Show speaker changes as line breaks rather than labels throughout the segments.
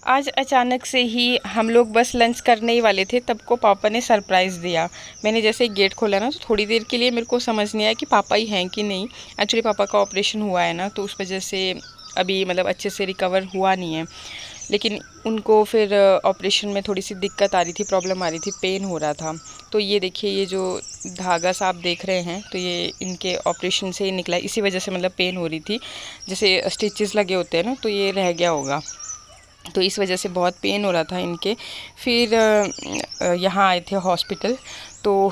आज अचानक से ही हम लोग बस लंच करने ही वाले थे, तब को पापा ने सरप्राइज़ दिया। मैंने जैसे गेट खोला ना, तो थोड़ी देर के लिए मेरे को समझ नहीं आया कि पापा ही हैं कि नहीं। एक्चुअली पापा का ऑपरेशन हुआ है ना, तो उस वजह से अभी मतलब अच्छे से रिकवर हुआ नहीं है। लेकिन उनको फिर ऑपरेशन में थोड़ी सी दिक्कत आ रही थी, प्रॉब्लम आ रही थी, पेन हो रहा था। तो ये देखिए, ये जो धागा सा आप देख रहे हैं, तो ये इनके ऑपरेशन से ही निकला है। इसी वजह से मतलब पेन हो रही थी, जैसे स्टिचेस लगे होते हैं ना, तो ये रह गया होगा, तो इस वजह से बहुत पेन हो रहा था इनके। फिर यहाँ आए थे हॉस्पिटल, तो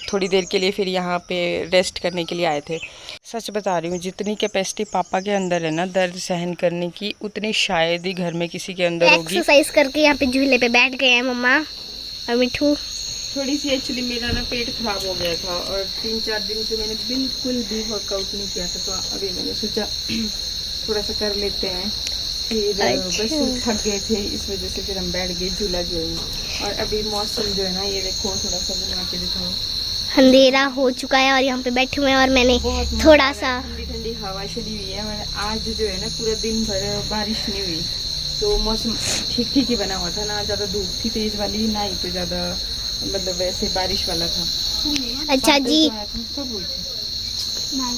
थोड़ी देर के लिए फिर यहाँ पे रेस्ट करने के लिए आए थे। सच बता रही हूँ, जितनी कैपेसिटी पापा के अंदर है ना दर्द सहन करने की, उतनी शायद ही घर में किसी के अंदर होगी।
एक्सरसाइज करके यहाँ पे झूले पे बैठ गए हैं मम्मा और मिठू।
थोड़ी सी एक्चुअली मेरा ना पेट खराब हो गया था और 3-4 दिन से मैंने बिल्कुल भी वर्कआउट नहीं किया था, तो अभी मैंने सोचा थोड़ा सा कर लेते हैं। फिर बस थक गए थे, इस वजह से फिर हम बैठ गए झूला जो है। और अभी मौसम जो है ना, ये देखो थोड़ा सा बना के दिखाओ,
अंधेरा हो चुका है और यहाँ पे बैठे हुए हैं और मैंने थोड़ा सा
ठंडी ठंडी हवा चली हुई है। और आज जो है ना पूरा दिन भर बारिश नहीं हुई, तो मौसम ठीक ठीक ही बना हुआ था, ना ज़्यादा धूप थी तेज वाली, ना ही तो ज़्यादा मतलब वैसे बारिश वाला था।
अच्छा जी,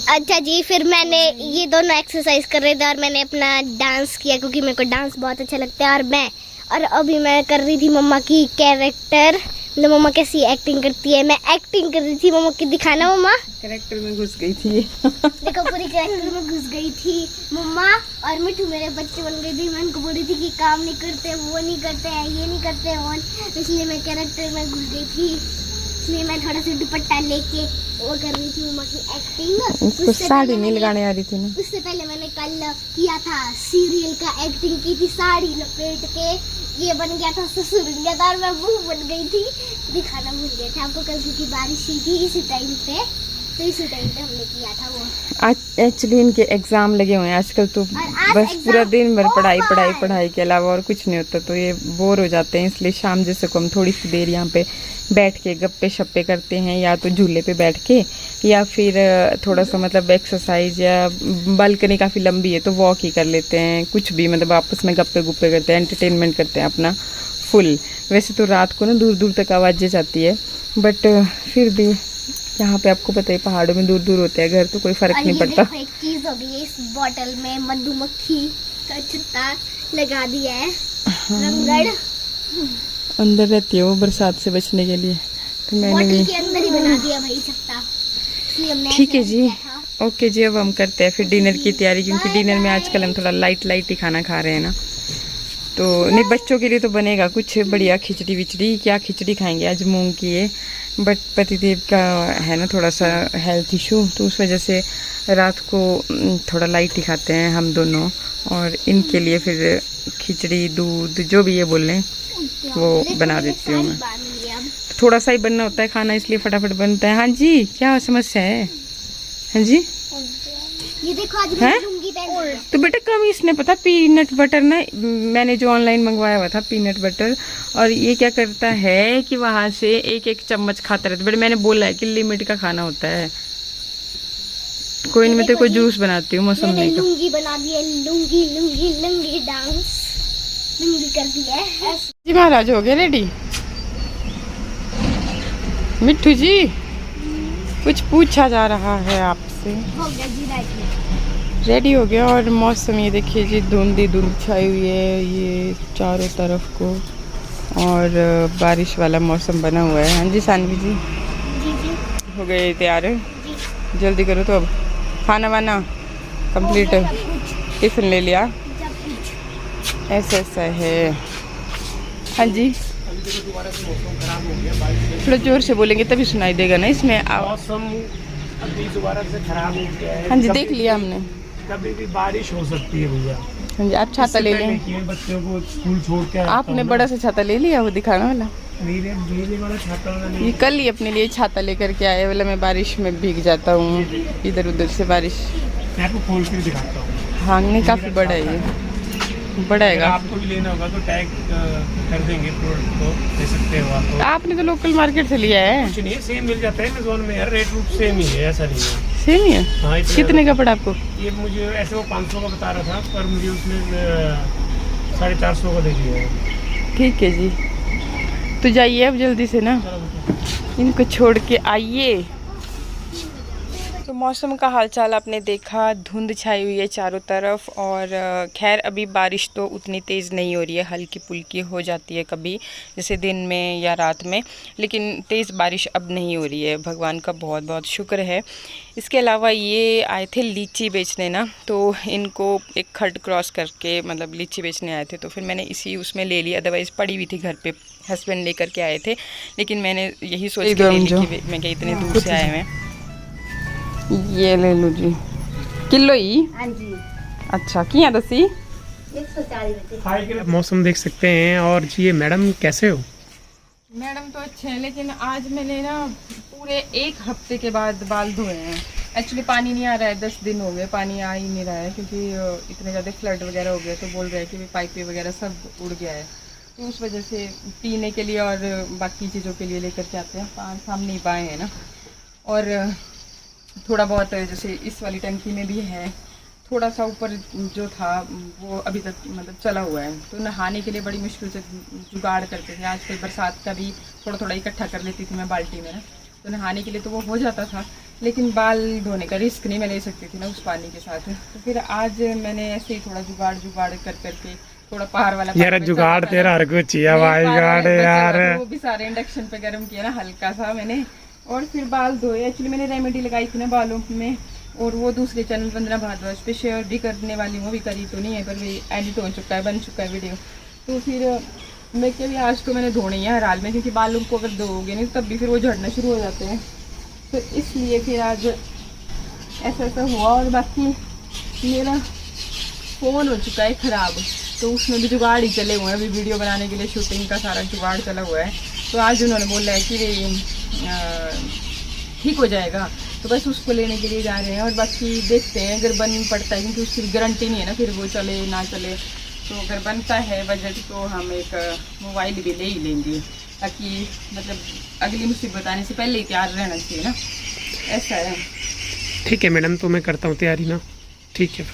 अच्छा जी, फिर मैंने ये दोनों एक्सरसाइज कर रहे थे और मैंने अपना डांस किया, क्योंकि मेरे को डांस बहुत अच्छा लगता है। और अभी मैं कर रही थी मम्मा की कैरेक्टर, मतलब मम्मा कैसी एक्टिंग करती है, मैं एक्टिंग कर रही थी मम्मा की। दिखाना मम्मा,
कैरेक्टर में घुस गई थी।
देखो पूरी कैरेक्टर में घुस गई थी मम्मा। और मिठू मेरे बच्चे बन गई थी, मैं उनको बोल रही थी कि काम नहीं करते, वो नहीं करते हैं, ये नहीं करते हैं, इसलिए मैं कैरेक्टर में घुस गई थी। इसलिए मैं थोड़ा सा दुपट्टा लेके वो कर रही थी मम्मा की एक्टिंग।
साड़ी नहीं लगाने आ रही थी ना,
उससे पहले मैंने कल किया था सीरियल का एक्टिंग की थी, साड़ी लपेट के, ये बन गया था ससुरिया था और मैं वो बन गई थी। दिखाना भूल गए थे आपको, कल की बारिश हुई थी इसी टाइम पे, तो इसी टाइम पे हमने किया था वो।
आज एक्चुअली इनके एग्जाम लगे हुए हैं आजकल, तो बस पूरा दिन भर पढ़ाई के अलावा और कुछ नहीं होता, तो ये बोर हो जाते हैं। इसलिए शाम जैसे को हम थोड़ी सी देर यहाँ पे बैठ के गप्पे शप्पे करते हैं, या तो झूले पे बैठ के, या फिर थोड़ा सा मतलब एक्सरसाइज, या बालकनी काफ़ी लंबी है तो वॉक ही कर लेते हैं, कुछ भी मतलब आपस में गप्पे गुप्पे करते हैं, एंटरटेनमेंट करते हैं अपना फुल। वैसे तो रात को ना दूर दूर तक आवाज़ें जाती है, बट फिर भी यहाँ पे आपको पता है पहाड़ों में दूर दूर होते हैं घर, तो कोई फर्क नहीं पड़ता।
देखो एक चीज हो गई है, इस बोतल में मधुमक्खी का छत्ता लगा दिया है। रंगड़
अंदर रहती है वो बरसात से बचने के लिए, तो मैंने भी
के अंदर ही बना दिया भाई छत्ता।
ठीक है जी, ओके जी। अब हम करते हैं फिर डिनर की तैयारी, क्योंकि डिनर में आजकल हम थोड़ा लाइट ही खाना खा रहे हैं ना, तो नहीं बच्चों के लिए तो बनेगा कुछ बढ़िया खिचड़ी विचड़ी। क्या खिचड़ी खाएंगे आज, मूंग की है, बट पतिदेव का है ना थोड़ा सा हेल्थ इशू, तो उस वजह से रात को थोड़ा लाइट ही खाते हैं हम दोनों। और इनके लिए फिर खिचड़ी दूध जो भी ये बोल रहे हैं वो बना देती हूँ मैं। थोड़ा सा ही बनना होता है खाना, इसलिए फटाफट बनता है। हाँ जी, क्या समस्या है? हाँ जी,
ये देखो आज लुंगी पहन,
तो बेटा कम इसने पता पीनट बटर ना, मैंने जो ऑनलाइन मंगवाया हुआ था पीनट बटर, और ये क्या करता है कि वहां से एक चम्मच खाता रहता है। बट मैंने बोला है कि लिमिट का खाना होता है। कोई नहीं, मैं तेरे को जूस बनाती हूँ मौसमी का।
लुंगी बना दी है, लुंगी लुंगी लुंगी डांस लुंगी कर दिया है
जी। महाराज हो गए रेडी? मिट्ठू जी कुछ पूछा जा रहा है आपसे।
हो गया जी
रेडी हो गया। और मौसम ये देखिए जी, धुंध छाई हुई है ये चारों तरफ को, और बारिश वाला मौसम बना हुआ है। हाँ जी सानवी जी,
जी
हो गए तैयार?
जी।
जल्दी करो। तो अब खाना वाना कंप्लीट है, टिफिन ले लिया, ऐसा है। हाँ जी, थोड़ा जोर से बोलेंगे तभी सुनाई देगा ना इसमें।
मौसम अभी दोबारा से खराब हो गया है।
हाँ जी, देख लिया हमने,
कभी भी बारिश हो सकती है भैया।
हाँ जी, आप छाता ले लें।
बच्चों को स्कूल छोड़ के
आपने बड़ा सा छाता ले लिया, वो दिखाना वाला।
नीले वाला छाता वाला नहीं।
ये कल ही अपने लिए छाता लेकर के आए, वाला मैं बारिश में भीग जाता हूँ इधर उधर से बारिश।
मैं आपको खोल के दिखाता हूँ।
हाँ नहीं, काफ़ी बड़ा है ये, बड़ा है।
आपको भी लेना होगा तो टैग कर देंगे, प्रोडक्ट को ले सकते हो आप।
आपने तो लोकल मार्केट से लिया है?
कुछ नहीं, सेम मिल जाता है अमेज़न में यार, रेट रूट सेम ही है, ऐसा नहीं है।
सेम ही है?
हाँ।
कितने का पड़ा आपको?
ये मुझे ऐसे वो 500 का बता रहा था, पर मुझे उसमें 450 का देखिए।
ठीक है जी, तो जाइए अब जल्दी से ना, इनको छोड़ के आइए। तो मौसम का हालचाल आपने देखा, धुंध छाई हुई है चारों तरफ। और खैर अभी बारिश तो उतनी तेज़ नहीं हो रही है, हल्की फुल्की हो जाती है कभी, जैसे दिन में या रात में, लेकिन तेज़ बारिश अब नहीं हो रही है, भगवान का बहुत बहुत शुक्र है। इसके अलावा ये आए थे लीची बेचने ना, तो इनको एक खड्ड क्रॉस करके मतलब लीची बेचने आए थे, तो फिर मैंने इसी उसमें ले ली, अदरवाइज़ पड़ी हुई थी घर पे, हस्बैंड लेकर के आए थे, लेकिन मैंने यही सोच के ले ली कि मैं क्या इतने दूर से आए हैं। ये ले लो जी, किलो ही।
हाँ जी,
अच्छा किया दसी।
140
मौसम देख सकते हैं। और जी ये मैडम कैसे हो?
मैडम तो अच्छे हैं, लेकिन आज मैंने ना पूरे 1 हफ्ते के बाद बाल धोए हैं। एक्चुअली पानी नहीं आ रहा है, 10 दिन हो गए पानी आ ही नहीं रहा है, क्योंकि इतने ज़्यादा फ्लड वगैरह हो गया, तो बोल रहे हैं कि पाइपें वगैरह सब उड़ गया है, तो उस वजह से पीने के लिए और बाकी चीज़ों के लिए लेकर के आते हैं, सामने ही पाए हैं ना। और थोड़ा बहुत जैसे इस वाली टंकी में भी है, थोड़ा सा ऊपर जो था वो अभी तक मतलब चला हुआ है, तो नहाने के लिए बड़ी मुश्किल से जुगाड़ करते थे। आजकल बरसात का भी थोड़ा थोड़ा इकट्ठा कर लेती थी मैं बाल्टी में ना, तो नहाने के लिए तो वो हो जाता था, लेकिन बाल धोने का रिस्क नहीं मैं ले सकती थी ना उस पानी के साथ। तो फिर आज मैंने ऐसे ही थोड़ा जुगाड़ कर करके थोड़ा पहाड़ वाला
यार जुगाड़ तेरा हर कुछ यार,
वो भी सारे इंडक्शन पे गर्म किया ना हल्का सा मैंने, और फिर बाल धोए। एक्चुअली मैंने रेमेडी लगाई थी ना बालों में, और वो दूसरे चैनल वंदना भारद्वाज पे शेयर भी करने वाली हूँ, अभी करी तो नहीं है, पर भी एडिट हो चुका है, बन चुका है वीडियो। तो फिर मैं क्या भी आज तो मैंने धोने ही है हर हाल में, क्योंकि बालों को अगर धोओगे नहीं तब भी फिर वो झड़ना शुरू हो जाते हैं, तो इसलिए फिर आज ऐसा हुआ। और बाकी मेरा फ़ोन हो चुका है ख़राब, तो उसमें भी जुगाड़ ही चले हुए हैं, अभी वीडियो बनाने के लिए शूटिंग का सारा जुगाड़ चला हुआ है, तो आज उन्होंने बोला है कि ठीक हो जाएगा, तो बस उसको लेने के लिए जा रहे हैं। और बाकी देखते हैं अगर बन पड़ता है, क्योंकि उसकी गारंटी नहीं है ना फिर वो चले ना चले, तो अगर बनता है बजट तो हम एक मोबाइल भी ले ही लेंगे, ताकि मतलब अगली मुसीबत आने से पहले ही तैयार रहना चाहिए ना, ऐसा है।
ठीक है मैडम, तो मैं करता हूँ तैयारी ना, ठीक है।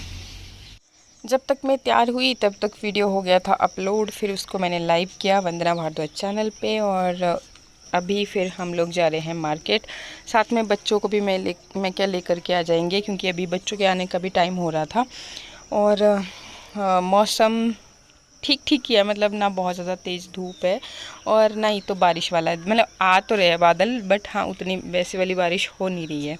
जब तक मैं तैयार हुई तब तक वीडियो हो गया था अपलोड, फिर उसको मैंने लाइव किया वंदना भारद्वाज चैनल पे, और अभी फिर हम लोग जा रहे हैं मार्केट, साथ में बच्चों को भी मैं क्या लेकर के आ जाएंगे, क्योंकि अभी बच्चों के आने का भी टाइम हो रहा था। और मौसम ठीक ठीक ही है, मतलब ना बहुत ज़्यादा तेज़ धूप है और ना ही तो बारिश वाला है, मतलब आ तो रहे हैं बादल, बट हाँ उतनी वैसे वाली बारिश हो नहीं रही है।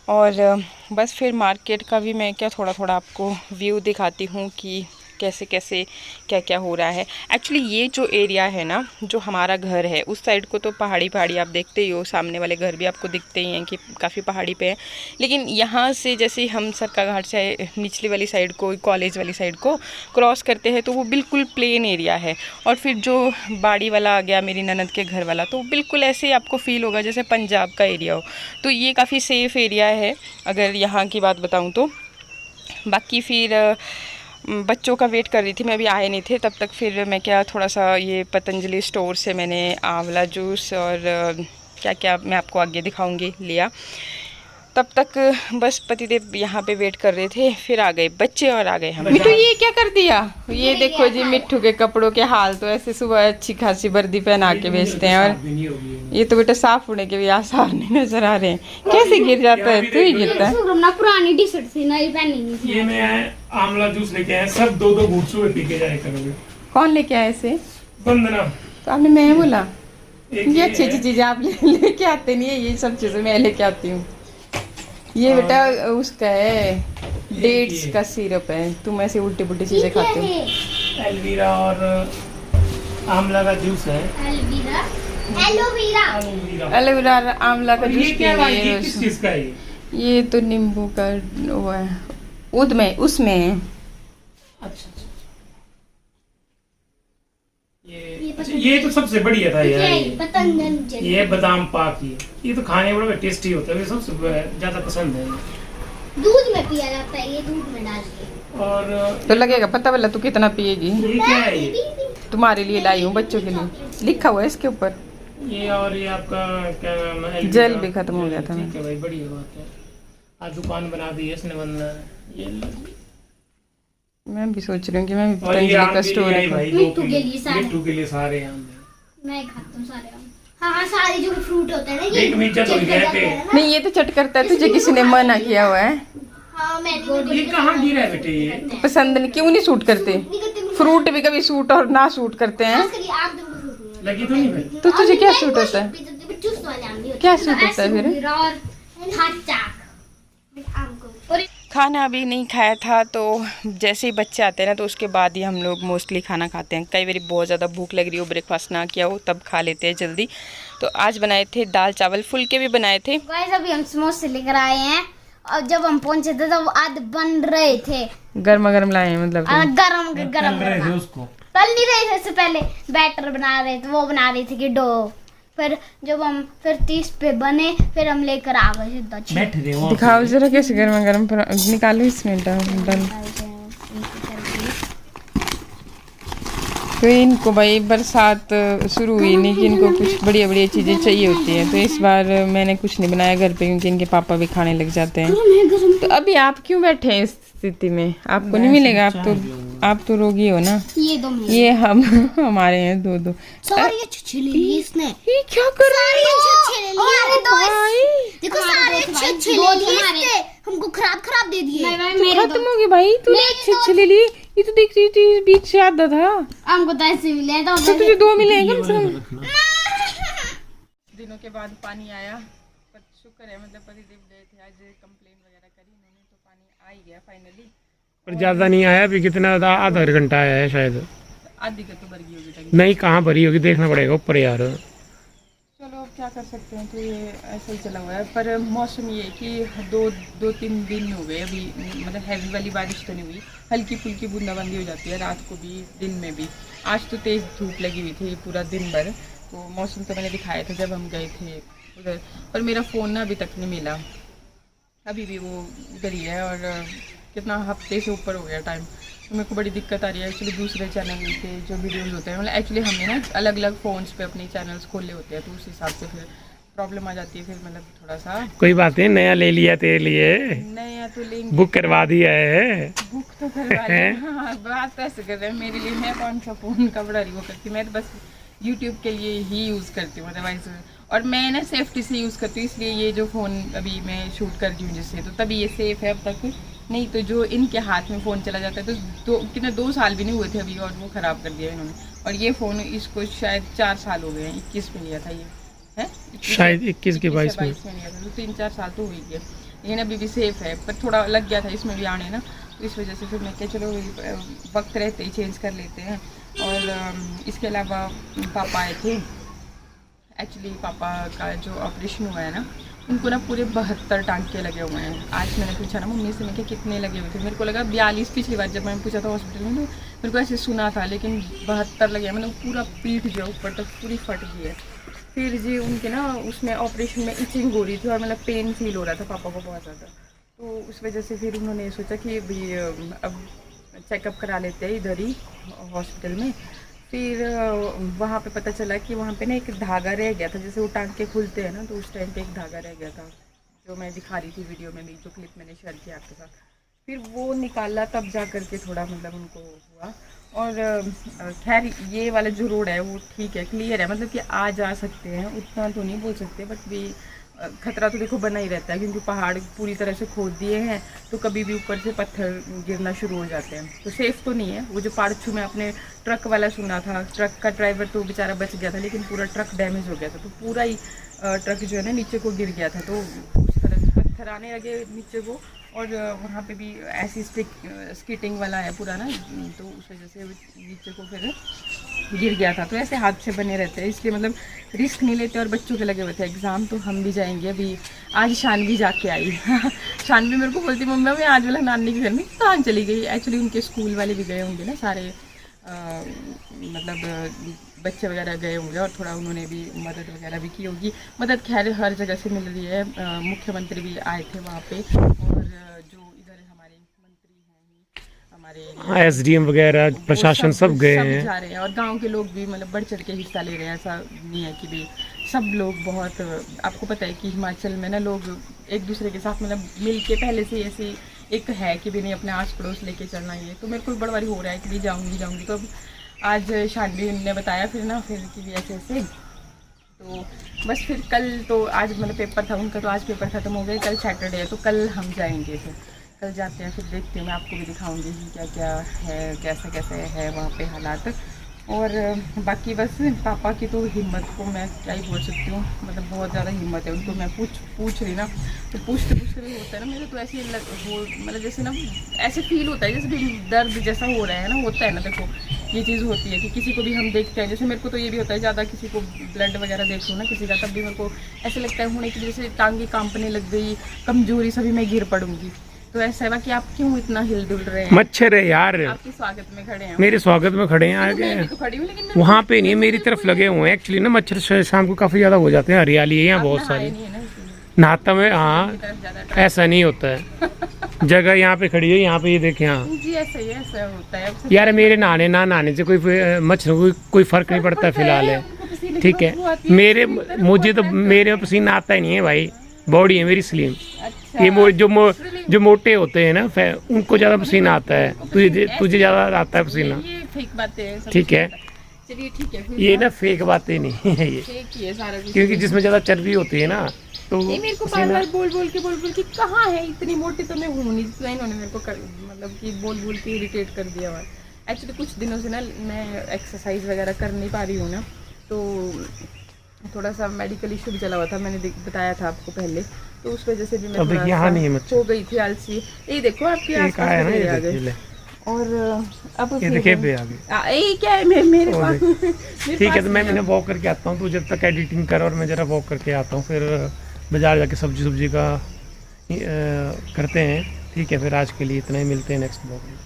और बस फिर मार्केट का भी मैं क्या थोड़ा थोड़ा आपको व्यू दिखाती हूँ कि कैसे कैसे क्या क्या हो रहा है। एक्चुअली ये जो एरिया है ना, जो हमारा घर है उस साइड को तो पहाड़ी आप देखते ही हो, सामने वाले घर भी आपको दिखते ही हैं कि काफ़ी पहाड़ी पे है, लेकिन यहाँ से जैसे हम सरका घाट से निचली वाली साइड को, कॉलेज वाली साइड को क्रॉस करते हैं, तो वो बिल्कुल प्लेन एरिया है। और फिर जो बाड़ी वाला आ गया मेरी ननद के घर वाला, तो बिल्कुल ऐसे ही आपको फील होगा जैसे पंजाब का एरिया हो, तो ये काफ़ी सेफ़ एरिया है अगर यहाँ की बात बताऊँ तो। बाकी फिर बच्चों का वेट कर रही थी मैं, अभी आए नहीं थे तब तक, फिर मैं क्या थोड़ा सा ये पतंजलि स्टोर से मैंने आंवला जूस और क्या क्या मैं आपको आगे दिखाऊंगी लिया। तब तक बस पतिदेव यहाँ पे वेट कर रहे थे, फिर आ गए बच्चे और आ गए हम। मिट्टू ये क्या कर दिया? ये देखो जी मिट्टू के कपड़ों के हाल, तो ऐसे सुबह अच्छी खासी वर्दी पहना के भेजते हैं, और ये तो बेटा साफ होने के भी आसार नहीं नजर आ रहे हैं। कैसे गिर जाता है? तू ही गिरता है।
पुरानी टी शर्ट थी, नई पहनी थी।
ये मैं आंवला जूस लेके आया, सब 2-2 घूंट सुबह पी के जाया करोगे।
कौन लेके आए इसे?
वंदना।
तो आपने मैं बोला ये अच्छी अच्छी चीजें आप लेके आते नहीं है, ये सब चीजें मैं लेके आती हूँ। ये बेटा उसका है, डेट्स का सिरप है, तुम ऐसे उल्टी पुल्टी चीजें खाते हो।
एलोवेरा और आंवला का जूस है।
एलोवेरा आंवला का जूस
ये किस चीज का है?
ये तो नींबू का वो है, उसमें है।
अच्छा ये तो सबसे बढ़िया था यार, ये बादाम पाक, ये तो खाने में बड़ा टेस्टी होता है, ये सबसे ज्यादा पसंद है।
दूध में पिया जाता है ये, दूध में डाल के।
और
तो लगेगा पता वाला तू कितना पिएगी।
ये क्या है? ये
तुम्हारे लिए लाई हूँ, बच्चों के लिए लिखा हुआ है इसके ऊपर।
ये और ये आपका क्या नाम है?
जेल भी खत्म हो गया था।
ठीक है भाई, बढ़िया बात है। आज दुकान बना दी है इसने, वरना ये
मैं भी सोच रही हूँ कि मैं भी
और ये
पतंजलि
आम
का
भी
स्टोर
यही भाई
मिट्टू के लिए सारे।
मिट्टू के लिए सारे आम हैं।
मैं खाता हूँ सारे आम। हाँ सारे जो फ्रूट होते हैं ना ये
एक मिर्चा तो
चट
गए
जाते
पे।
हैं ना।
नहीं ये तो चट करता है, तुझे किसी ने मना किया हुआ है?
हाँ मैं
ये कहाँ गिरा है बेटे ये?
पसंद नहीं, क्यों नहीं सूट करते? फ्रूट भी कभी सूट और ना सूट करते हैं।
लगी तो नहीं भाई?
तो तुझे क्या सूट होता है? क्या सूट होता है फिर?
और
खाना अभी नहीं खाया था, तो जैसे ही बच्चे आते हैं ना तो उसके बाद ही हम लोग मोस्टली खाना खाते हैं। कई बार बहुत ज़्यादा भूख लग रही हो, ब्रेकफास्ट ना किया हो, तब खा लेते हैं जल्दी। तो आज बनाए थे दाल चावल, फुलके भी बनाए थे।
गाइस अभी हम समोसे लेकर आए हैं और जब हम पहुंचे थे तो वो आध बन रहे थे।
गर्मा गर्म लाए हैं मतलब तुम?
गरम
तल
गरम
रहे थे उसको।
तल नहीं रहे थे, इससे पहले बैटर बना रहे थे, वो बना रही थी कि डो। फिर जब हम फिर 30 पे बने फिर हम लेकर आ गए सीधा
बैठ रहे वहाँ
दिखाओ जरा कैसे गर्मा गर्म निकालो इसमें डल। तो इनको भाई बरसात शुरू हुई नहीं कि इनको कुछ बढ़िया बढ़िया चीज़ें चाहिए होती हैं, तो इस बार मैंने कुछ नहीं बनाया घर पे क्योंकि इनके पापा भी खाने लग जाते हैं। तो अभी आप क्यों बैठे हैं इस स्थिति में? आपको नहीं मिलेगा, आप तो रोगी हो ना।
ये दो
ये हम हमारे हैं दो।
सारी अच्छी ले ली इसने।
ये क्या कर रही हो?
हमारे दो
भाई
देखो सारे अच्छे ले लिए इसने, हमको खराब दे दिए।
खत्म हो गई भाई, तूने अच्छे ले लिए। ये तो देख रही थी बीच से आधा था।
हमको तो ऐसे मिले तो
तुझे 2 मिले कम से कम। दिनों के बाद पानी आया, पर शुक्र है मतलब पतिदेव गए थे आज, कंप्लेन वगैरह करी उन्होंने, तो पानी आ ही गया फाइनली।
पर ज्यादा नहीं आया अभी, कितना आधा घंटा आया है शायद।
आधी का तो भर गई होगी टंकी।
नहीं कहाँ भरी होगी, देखना पड़ेगा ऊपर यार।
चलो अब क्या कर सकते हैं, तो ये ऐसा ही चला हुआ है। पर मौसम ये है कि दो तीन दिन हो गए अभी, मतलब हैवी वाली बारिश तो नहीं हुई, हल्की फुल्की बूंदाबांदी हो जाती है रात को भी दिन में भी। आज तो तेज़ धूप लगी हुई थी पूरा दिन भर, तो मौसम तो मैंने दिखाया था जब हम गए थे उधर। पर मेरा फ़ोन ना अभी तक नहीं मिला, अभी भी वो उधर ही है, और कितना हफ्ते से ऊपर हो गया टाइम। तो मेरे को बड़ी दिक्कत आ रही है एक्चुअली। दूसरे चैनल के जो वीडियोस होते हैं, मतलब एक्चुअली हमने ना अलग अलग फ़ोन्स पे अपने चैनल्स खोले होते हैं, तो उस हिसाब से फिर प्रॉब्लम आ जाती है। फिर मतलब थोड़ा सा
कोई बात नहीं, नया ले लिया तेरे लिए,
नया तो लेंगे,
बुक करवा दिया है।
बुक तो करवा लिया। हाँ बात तो ऐसे कर रहे हैं, मेरे लिए मैं कौन सा फ़ोन का बड़ा वो करती हूँ, मैं तो बस यूट्यूब के लिए ही यूज़ करती हूँ अदरवाइज। और मैं ना सेफ्टी से यूज़ करती हूँ, इसलिए ये जो फ़ोन अभी मैं शूट कर रही हूँ जिससे, तो तभी ये सेफ़ है अब तक। नहीं तो जो इनके हाथ में फ़ोन चला जाता है तो कितने 2 साल भी नहीं हुए थे अभी, और वो ख़राब कर दिया इन्होंने। और ये फ़ोन इसको शायद 4 साल हो गए हैं, 21 में लिया था ये है,
शायद 21 के 22 में
लिया था, तो 3-4 साल तो हुई गया। लेकिन अभी भी सेफ़ है, पर थोड़ा लग गया था इसमें भी आने ना, तो इस वजह से फिर मैं क्या चलो वक्त रहते ही चेंज कर लेते हैं। और इसके अलावा पापा आए थे। एक्चुअली पापा का जो ऑपरेशन हुआ है ना, उनको ना पूरे 72 टांके लगे हुए हैं। आज मैंने पूछा ना मम्मी से, मैं क्या कितने लगे हुए थे, मेरे को लगा 42 पिछली बार जब मैंने पूछा था हॉस्पिटल में, तो मेरे को ऐसे सुना था, लेकिन 72 लगे हैं। मतलब पूरा पीठ जो ऊपर तक पूरी फट गई है। फिर जी उनके ना उसमें ऑपरेशन में इचिंग हो रही थी और मतलब पेन फील हो रहा था पापा को बहुत ज़्यादा, तो उस वजह से फिर उन्होंने सोचा कि भाई अब चेकअप करा लेते हैं इधर ही हॉस्पिटल में। फिर वहाँ पे पता चला कि वहाँ पे ना एक धागा रह गया था, जैसे वो टांके खुलते हैं ना, तो उस टाइम पे एक धागा रह गया था जो मैं दिखा रही थी वीडियो में भी, जो क्लिप मैंने शेयर किया आपके साथ। फिर वो निकाला तब जा कर के थोड़ा मतलब उनको हुआ। और खैर ये वाला जो रोड है वो ठीक है, क्लियर है, मतलब कि आ जा सकते हैं, उतना तो नहीं बोल सकते, बट भी खतरा तो देखो बना ही रहता है क्योंकि पहाड़ पूरी तरह से खोद दिए हैं, तो कभी भी ऊपर से पत्थर गिरना शुरू हो जाते हैं, तो सेफ़ तो नहीं है। वो जो पार्चू में अपने ट्रक वाला सुना था, ट्रक का ड्राइवर तो बेचारा बच गया था, लेकिन पूरा ट्रक डैमेज हो गया था, तो पूरा ही ट्रक जो है ना नीचे को गिर गया था, तो उस तरह से पत्थर आने लगे नीचे को। और वहाँ पे भी ऐसी स्कीटिंग वाला है पूरा ना, तो उस वजह से नीचे को फिर गिर गया था। तो ऐसे हादसे बने रहते हैं, इसलिए मतलब रिस्क नहीं लेते। और बच्चों के लगे हुए थे एग्ज़ाम, तो हम भी जाएंगे अभी। आज शानवी जाके आई शानवी मेरे को बोलती मम्मी मैं आज वाला नानी के घर में कहाँ चली गई। एक्चुअली उनके स्कूल वाले भी गए होंगे ना सारे, मतलब बच्चे वगैरह गए होंगे, और थोड़ा उन्होंने भी मदद वगैरह भी की होगी। मदद खैर हर जगह से मिल रही है, मुख्यमंत्री भी आए थे वहाँ पे, और जो इधर हमारे मंत्री हैं हमारे
SDM वगैरह प्रशासन सब गए हैं,
जा रहे हैं, और गांव के लोग भी मतलब बढ़ चढ़ के हिस्सा ले रहे हैं। ऐसा नहीं है कि भी सब लोग बहुत, आपको पता है कि हिमाचल में ना लोग एक दूसरे के साथ मतलब मिल के पहले से ऐसी एक है कि भी नहीं अपने आस पड़ोस लेके चलना ये, तो मेरे को बड़ा बारी हो रहा है कि भी जाऊँगी। तो अब आज शानवी ने बताया फिर ना फिर कि भी ऐसे तो बस फिर कल तो आज मतलब पेपर था उनका, तो आज पेपर ख़त्म हो गए, कल सैटरडे है तो कल हम जाएंगे। फिर कल जाते हैं, फिर देखते हैं, मैं आपको भी दिखाऊंगी कि क्या क्या है, कैसे कैसे है वहाँ पे हालात। और बाकी बस पापा की तो हिम्मत को मैं क्या ही बोल सकती हूँ, मतलब बहुत ज़्यादा हिम्मत है उनको। मैं पूछ रही ना तो पूछते भी होता है ना मेरे, तो ऐसे मतलब जैसे ना ऐसे फील होता है जैसे भी दर्द जैसा हो रहा है ना, होता है ना। देखो ये चीज़ होती है कि किसी को भी हम देखते हैं, जैसे मेरे को तो ये भी होता है, ज़्यादा किसी को ब्लड वगैरह देख लो ना किसी का, तब भी मेरे को ऐसे लगता है होने की जैसे टांगे कांपने लग गई, कमजोरी सभी मैं गिर पड़ूंगी। तो ऐसा है बाकी आप क्यों इतना हिल डुल रहे हैं?
मच्छर है यार,
आपके स्वागत में खड़े हैं।
मेरे स्वागत में खड़े हैं आगे,
मैं भी तो खड़ी हूँ, लेकिन
वहाँ पे नहीं, मेरी तरफ लगे हुए हैं। एक्चुअली ना मच्छर शाम को काफी ज्यादा हो जाते हैं, हरियाली है यहाँ बहुत
नहाए
सारी।
नहीं है ना इसलिए।
नहाता में हाँ,
मेरी तरफ ज़्यादा
ऐसा नहीं होता है। जगह यहाँ पे खड़ी है, यहाँ पे ये देखे यहाँ
जी, ऐसा ही ऐसा होता है। अब सब
यार, मेरे नहाने ना नहाने से कोई मच्छर को कोई फर्क नहीं पड़ता फिलहाल है,
उनको पसीने की
ठीक है।
बदबू आती है,
मुझे तो मेरे पसीना आता ही नहीं है भाई, बॉडी है मेरी स्लिम।
अच्छा,
ये जो मोटे होते हैं ना उनको ज्यादा पसीना आता है, तुझे ज्यादा आता है पसीना,
ये फेक बातें हैं, सब
ठीक है।
चलिए ठीक है फिर।
ये ना फेक बातें नहीं है ये,
फेक ही है सारा कुछ।
क्योंकि जिसमें ज्यादा चर्बी होती है ना तो
नहीं, मेरे को बार बार बोल के कहाँ है, इतनी मोटी तो मैं हूँ नहीं, तो इन्होंने मेरे को मतलब कि बोल के इरिटेट कर दिया हुआ। एक्चुअली कुछ दिनों से ना मैं एक्सरसाइज वगैरह कर नहीं पा रही हूँ ना, तो थोड़ा सा मेडिकल इशू भी चला हुआ था, मैंने बताया था आपको पहले, तो उस वजह से भी मैं थोड़ा
यहाँ नहीं
सा हो गई थी आलसी। ये देखो आपके
एक आया ना, ये
आ गए।
देखिए,
और अब
ये देखिए पे आ गए।
ये क्या है मेरे पास?
ठीक है, तो मैं वॉक करके आता हूँ, तो जब तक एडिटिंग कर, और मैं जरा वॉक करके आता हूँ, फिर बाजार जाके सब्जी का करते हैं। ठीक है, फिर आज के लिए इतना ही, मिलते हैं नेक्स्ट ब्लॉग में।